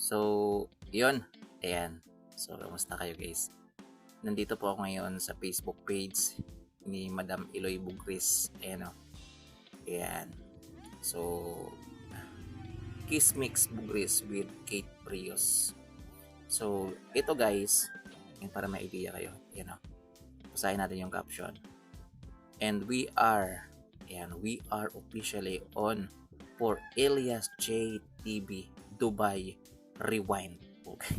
So, yun. Ayan. So, kamusta kayo guys? Nandito po ako ngayon sa Facebook page ni Madam Eloy Bugris. Ayan o. Ayan. So, Kiss Mix Bugris with Kate Prius. So, ito guys, yung para may idea kayo. Ayan o. Basahin natin yung caption. And we are officially on for Elias J TV Dubai Rewind. Okay.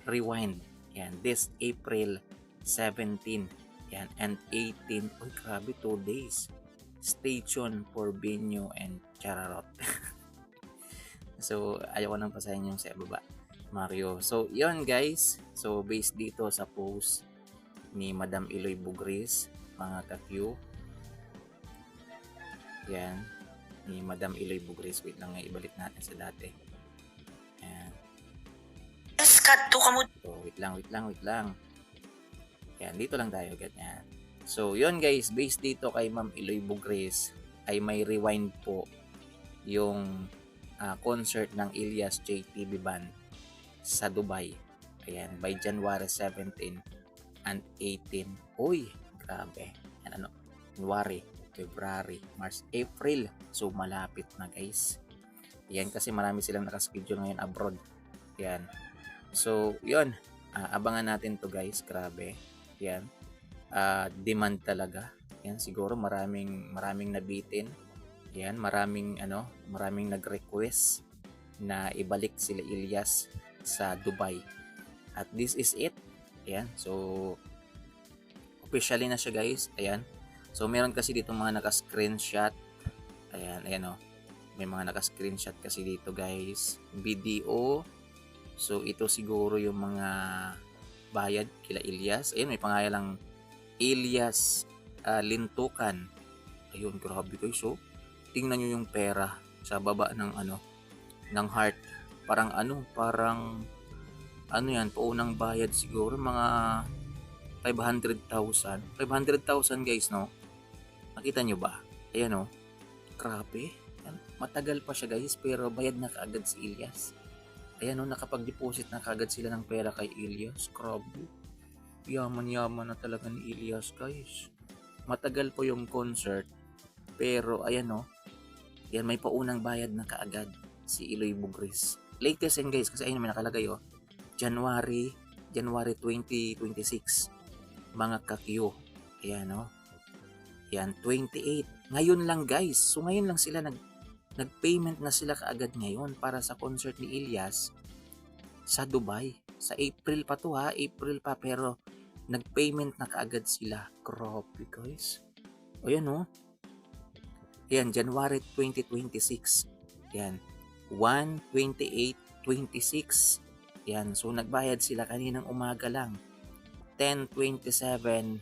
Rewind. Yan. This April 17. Yan. And 18. Uy, grabe. 2 days. Stay tuned for Binyo and Chararot. So, ayaw ko nang pasahin yung sa baba. Mario. So, yun guys. So, based dito sa post ni Madam Eloy Bugris, mga ka-Q. Yan. Ni Madam Eloy Bugris. Wait lang nga, ibalik natin sa dati. Yan. So, wait lang. Yan, dito lang tayo. Ganyan. So, yun guys. Based dito kay Ma'am Eloy Bugris, ay may rewind po yung concert ng Elias JTB Band sa Dubai. Ayan, by January 17 and 18. Uy, grabe. Yan, ano? January, February, March, April. So, malapit na guys. Yan, kasi marami silang nakaschedule ngayon abroad. Yan. So, yun. Abangan natin to guys. Grabe. Yan. Demand talaga. Yan, siguro maraming nabitin. Yan, maraming nag-request na ibalik sila Elias sa Dubai. At this is it. Ayan. So, officially na siya guys. Ayan. So, meron kasi dito mga naka-screenshot. Ayan o. May mga naka-screenshot kasi dito guys. Video. So, ito siguro yung mga bayad kila Elias. Ayan, may pangalang Elias Lintukan. Ayun, grabe guys. So, tingnan nyo yung pera sa baba ng ng heart. Parang yan, paunang bayad siguro mga 500,000. 500,000 guys, no? Nakita nyo ba? Ayan o. Grabe. Ayan, matagal pa siya guys, pero bayad na kaagad si Elias. Ayan o, nakapag-deposit na kaagad sila ng pera kay Elias. Grabe. Yaman-yaman na talaga ni Elias guys. Matagal po yung concert, pero ayan o. Yan, may paunang bayad na kaagad si Eloy Bugris. Latest yan guys, kasi ayun may nakalagay o. January 2026. Mga ka-Q. Ayan o. Yan, 28. Ngayon lang guys. So ngayon lang sila nag-payment na sila kaagad ngayon para sa concert ni Elias sa Dubai. Sa April pa to ha. April pa, pero nag-payment na kaagad sila. Grabe guys. Ayan o. Yan, January 2026. Yan. 1/28/26. Yan. So, nagbayad sila kaninang umaga lang. 10:27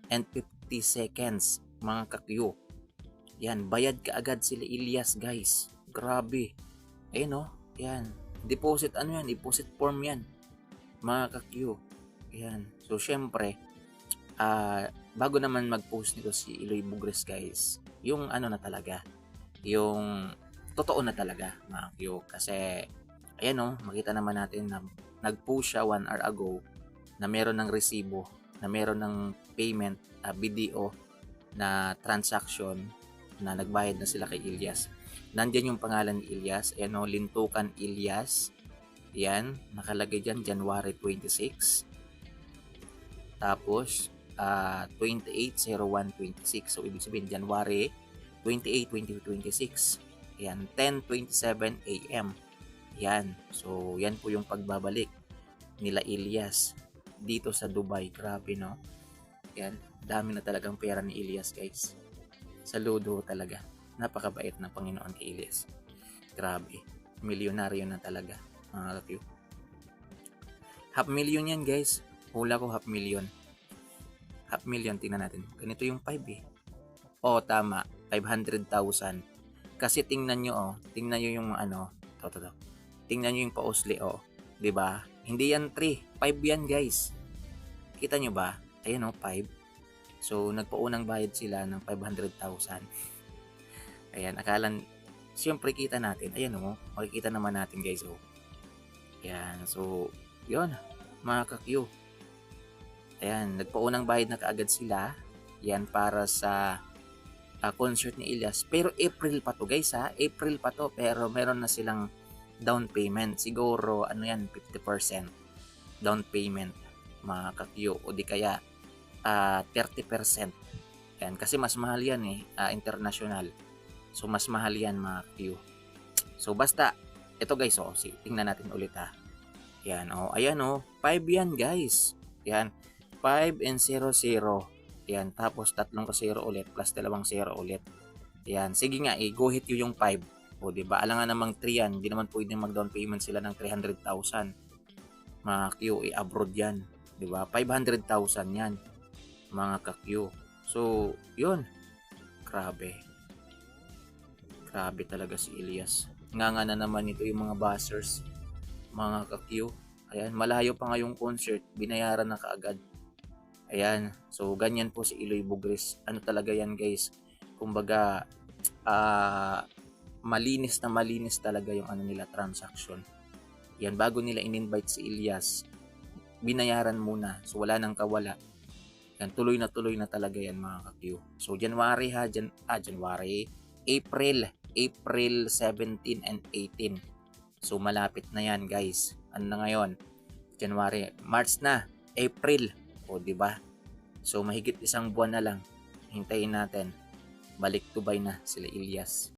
and 50 seconds, mga ka-Q. Yan. Bayad kaagad sila Elias, guys. Grabe. Ayun, oh. Yan. Deposit, deposit form yan. Mga ka-Q. Yan. So, syempre, bago naman mag-post nito si Eloy Bugris guys, yung na talaga, yung totoo na talaga mga Q, kasi ayan o, makita naman natin na nag-post siya 1 hour ago na meron ng resibo, na meron ng payment, video na transaction na nagbayad na sila kay Elias. Nandyan yung pangalan ni Elias, ayan o, Lintukan Elias. Yan, nakalagay dyan January 26. Tapos 28/01/26. So, ibig sabihin, January 28, 2026. Ayan, 10:27 a.m. Yan. So, yan po yung pagbabalik nila Elias dito sa Dubai. Grabe, no? Yan. Dami na talagang pera ni Elias, guys. Saludo talaga. Napakabait na Panginoon kay Elias. Grabe. Milyonaryo na talaga, mga ka-Q. 500,000 yan, guys. Hula ko 500,000. 500,000, tingnan natin. Ganito yung 5 eh. O, tama. 500,000. Kasi tingnan nyo, tingnan nyo yung tingnan nyo yung pausli, diba? Hindi yan 3. 5 yan, guys. Kita nyo ba? Ayan 5. So, nagpaunang bayad sila ng 500,000. Ayan, siyempre kita natin. Ayan oh, makikita naman natin guys oh. Yan, so yun mga ka-Q. Ayan, nagpaunang bayad na kaagad sila. Yan para sa concert ni Elias. Pero April pa to guys ha, April pa to, pero meron na silang down payment. Siguro ano yan, 50% down payment mga ka-Q, o di kaya 30%. Yan, kasi mas mahal yan eh, international. So mas mahal yan mga Q. So basta, ito guys oh, tingnan natin ulit ha. Yan oh, ayan oh, 5 yan guys. Yan, 5 and 0, 0. Yan, tapos tatlong ka 0 ulit, plus dalawang 0 ulit. Yan, sige nga, go hit yung 5. O diba, alam nga namang 3 yan, hindi naman pwedeng mag down payment sila ng 300,000. Mga Q, abroad yan. Diba, 500,000 yan. Mga ka-Q. So, yun. Grabe. Grabe talaga si Elias. Nga na naman ito yung mga buzzers. Mga ka-Q. Ayan, malayo pa nga yung concert. Binayaran na kaagad. Ayan. So, ganyan po si Eloy Bugres. Ano talaga yan guys. Kumbaga, malinis na malinis talaga yung ano nila, transaction. Yan, bago nila in-invite si Elias, binayaran muna. So, wala nang kawala. Yan, tuloy na talaga yan mga ka-Q. So, January ha, April 17 and 18. So, malapit na yan guys. Ano na ngayon? January, March na, April. O, di ba? So, mahigit isang buwan na lang. Hintayin natin. Balik Dubai na sila Elias.